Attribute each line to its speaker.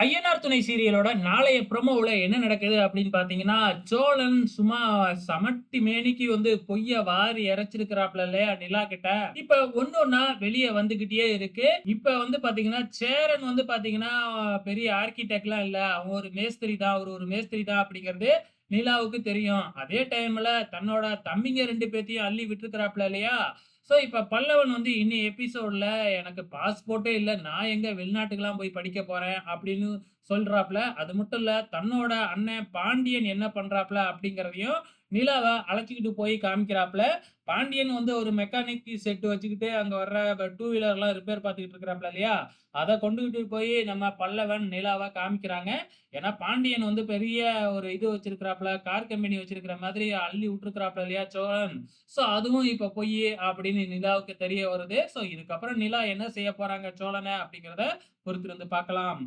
Speaker 1: ஐயனார் துணை சீரியலோட நாளைய ப்ரோமோவுல என்ன நடக்குது அப்படின்னு பார்த்தீங்கன்னா, சோழன் சும்மா சமட்டி மேனிக்கு பொய்ய வாரி இறைச்சிருக்கிறாப்ல இல்லையா நிலா கிட்ட. இப்ப ஒண்ணொன்னா வெளிய வந்துகிட்டே இருக்கு. இப்ப பார்த்தீங்கன்னா, சேரன் பார்த்தீங்கன்னா, பெரிய ஆர்க்கிடெக்ட்லாம் இல்ல. அவன் ஒரு மேஸ்திரி தான். அவரு ஒரு மேஸ்திரி தான் அப்படிங்கிறது நிலாவுக்கு தெரியும். அதே டைம்ல தன்னோட தம்பிங்க 2 பேத்தையும் அள்ளி விட்டுருக்கிறாப்ல இல்லையா? சோ, இப்ப பல்லவன் இனி எபிசோட்ல எனக்கு பாஸ்போர்ட்டே இல்ல. நான் எங்க வெளிநாட்டுக்குலாம் போய் படிக்க போறேன் அப்படின்னு சொல்றாப்ல. அது மட்டும் இல்ல, தன்னோட அண்ணன் பாண்டியன் என்ன பண்றாப்ல அப்படிங்கிறதையும் நிலாவ அழைச்சுக்கிட்டு போய் காமிக்கிறாப்ல. பாண்டியன் ஒரு மெக்கானிக் செட் வச்சுக்கிட்டு அங்க வர்ற டூ வீலர்லாம் ரிப்பேர் பார்த்துக்கிட்டு இருக்கிறாப்ல இல்லையா? அத கொண்டுகிட்டு போய் நம்ம பல்லவன், நிலாவ காமிக்கிறாங்க. ஏன்னா பாண்டியன் பெரிய ஒரு இது வச்சிருக்கிறாப்ல, கார் கம்பெனி வச்சிருக்கிற மாதிரி அள்ளி விட்டுருக்கிறாப்ல இல்லையா சோழன். சோ, அதுவும் இப்ப பொய்யி அப்படின்னு நிலாவுக்கு தெரிய வருது. சோ, இதுக்கப்புறம் நிலா என்ன செய்ய போறாங்க சோழன அப்படிங்கிறத பொறுத்திருந்து பார்க்கலாம்.